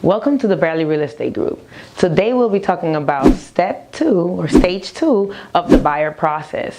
Welcome to the Bradley Real Estate Group. Today we'll be talking about step 2 or stage 2 of the buyer process.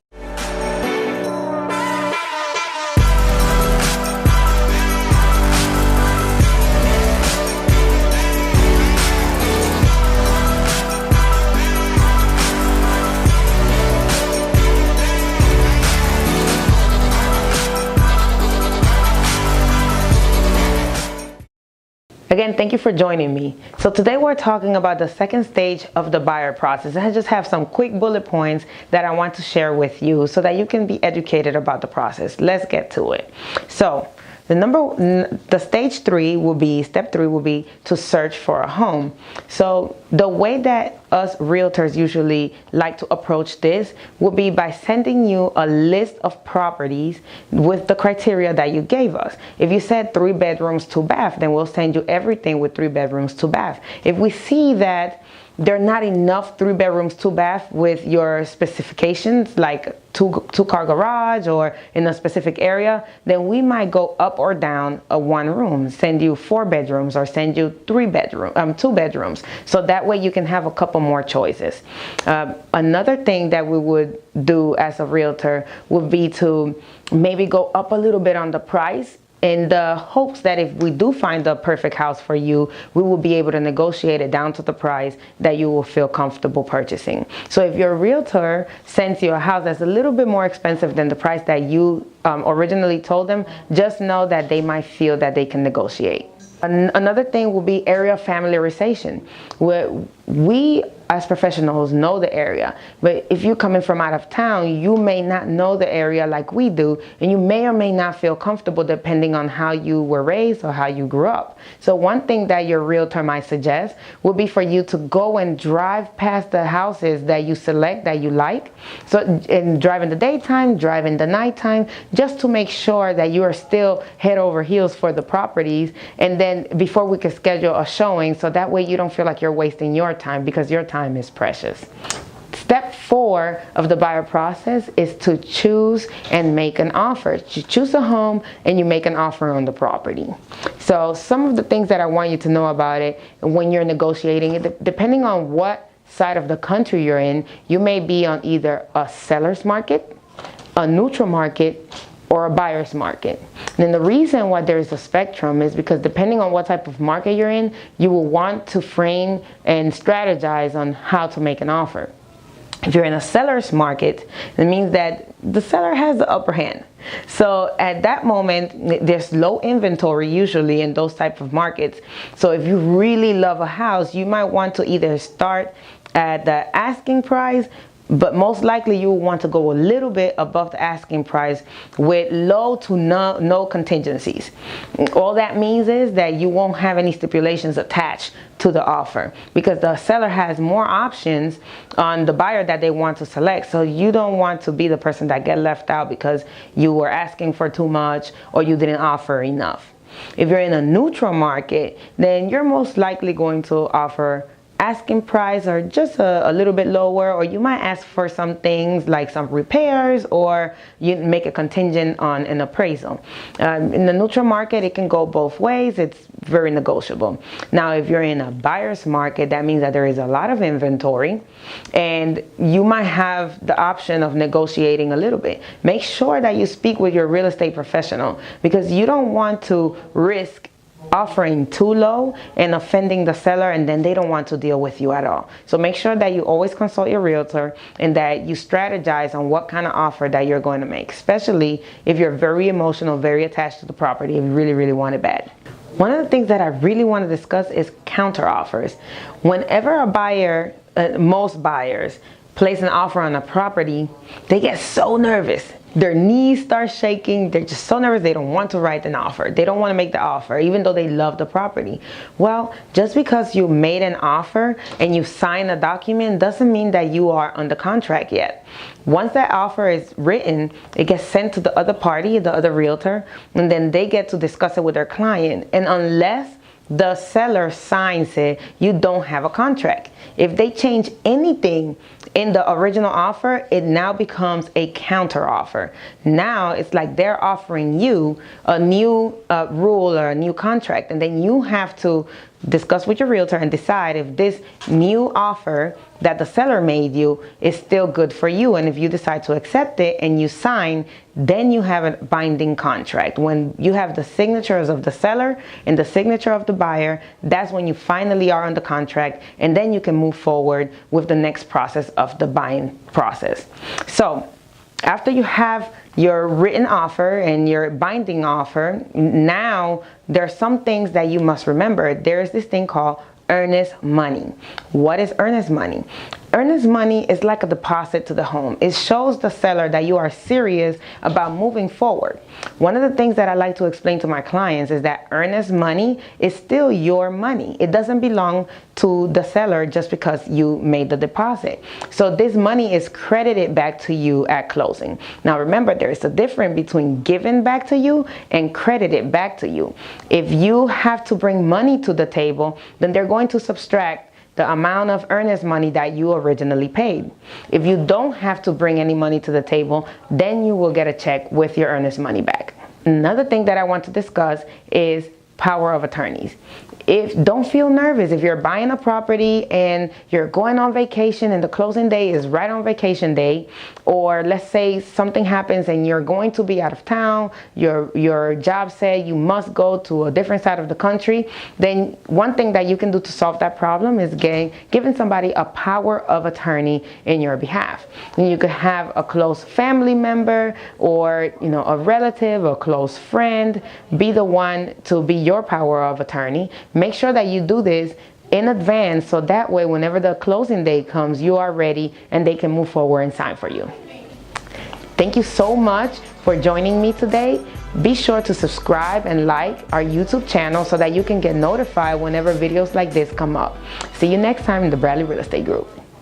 Again, thank you for joining me. So today we're talking about the second stage of the buyer process. I just have some quick bullet points that I want to share with you so that you can be educated about the process. Let's get to it. So the stage 3 will be, step 3 will be to search for a home. So the way that us realtors usually like to approach this will be by sending you a list of properties with the criteria that you gave us. If you said 3 bedrooms, 2 baths, then we'll send you everything with 3 bedrooms, 2 baths. If we see that there are not enough 3 bedrooms, 2 baths with your specifications, like two-car garage or in a specific area, then we might go up or down a 1 room, send you 4 bedrooms or send you 2 bedrooms. So that way you can have a couple more choices. Another thing that we would do as a realtor would be to maybe go up a little bit on the price, in the hopes that if we do find the perfect house for you, we will be able to negotiate it down to the price that you will feel comfortable purchasing. So if your realtor sends you a house that's a little bit more expensive than the price that you originally told them, just know that they might feel that they can negotiate. Another thing will be area familiarization, where we as professionals know the area, but if you're coming from out of town, you may not know the area like we do, and you may or may not feel comfortable depending on how you were raised or how you grew up. So one thing that your realtor might suggest would be for you to go and drive past the houses that you select, that you like. So and drive in the daytime, drive in the nighttime, just to make sure that you are still head over heels for the properties, and then before we can schedule a showing, so that way you don't feel like you're wasting your time, because your time is precious. Step 4 of the buyer process is to choose and make an offer. You choose a home and you make an offer on the property. So some of the things that I want you to know about it when you're negotiating it, depending on what side of the country you're in, you may be on either a seller's market, a neutral market, or a buyer's market. And the reason why there's a spectrum is because depending on what type of market you're in, you will want to frame and strategize on how to make an offer. If you're in a seller's market, it means that the seller has the upper hand. So at that moment, there's low inventory usually in those type of markets. So if you really love a house, you might want to either start at the asking price, but most likely you will want to go a little bit above the asking price with low to no contingencies. All that means is that you won't have any stipulations attached to the offer, because the seller has more options on the buyer that they want to select. So you don't want to be the person that get left out because you were asking for too much or you didn't offer enough. If you're in a neutral market, then you're most likely going to offer asking price or just a little bit lower, or you might ask for some things like some repairs, or you make a contingent on an appraisal. In the neutral market, it can go both ways. It's very negotiable. Now, if you're in a buyer's market, that means that there is a lot of inventory and you might have the option of negotiating a little bit. Make sure that you speak with your real estate professional, because you don't want to risk offering too low and offending the seller, and then they don't want to deal with you at all. So make sure that you always consult your realtor and that you strategize on what kind of offer that you're going to make, especially if you're very emotional, very attached to the property, and you really want it bad. One of the things that I really want to discuss is counteroffers. Whenever a buyer, most buyers, place an offer on a property, they get so nervous. Their knees start shaking. They're just so nervous. They don't want to write an offer. They don't want to make the offer, even though they love the property. Well, just because you made an offer and you signed a document doesn't mean that you are under contract yet. Once that offer is written, it gets sent to the other party, the other realtor, and then they get to discuss it with their client. And unless the seller signs it, you don't have a contract. If they change anything in the original offer, it now becomes a counter offer. Now it's like they're offering you a new rule or a new contract, and then you have to discuss with your realtor and decide if this new offer that the seller made you is still good for you. And if you decide to accept it and you sign, then you have a binding contract. When you have the signatures of the seller and the signature of the buyer, that's when you finally are on the contract, and then you can move forward with the next process of the buying process. So after you have your written offer and your binding offer, now there are some things that you must remember. There is this thing called earnest money. What is earnest money? Earnest money is like a deposit to the home. It shows the seller that you are serious about moving forward. One of the things that I like to explain to my clients is that earnest money is still your money. It doesn't belong to the seller just because you made the deposit. So this money is credited back to you at closing. Now remember, there is a difference between giving back to you and credited back to you. If you have to bring money to the table, then they're going to subtract the amount of earnest money that you originally paid. If you don't have to bring any money to the table, then you will get a check with your earnest money back. Another thing that I want to discuss is power of attorneys. Don't feel nervous if you're buying a property and you're going on vacation and the closing day is right on vacation day, or let's say something happens and you're going to be out of town, your job said you must go to a different side of the country, then one thing that you can do to solve that problem is giving somebody a power of attorney in your behalf. And you could have a close family member or a relative or close friend be the one to be your power of attorney. Make sure that you do this in advance, so that way whenever the closing day comes, you are ready and they can move forward and sign for you. Thank you so much for joining me today. Be sure to subscribe and like our YouTube channel so that you can get notified whenever videos like this come up. See you next time in the Bradley Real Estate Group.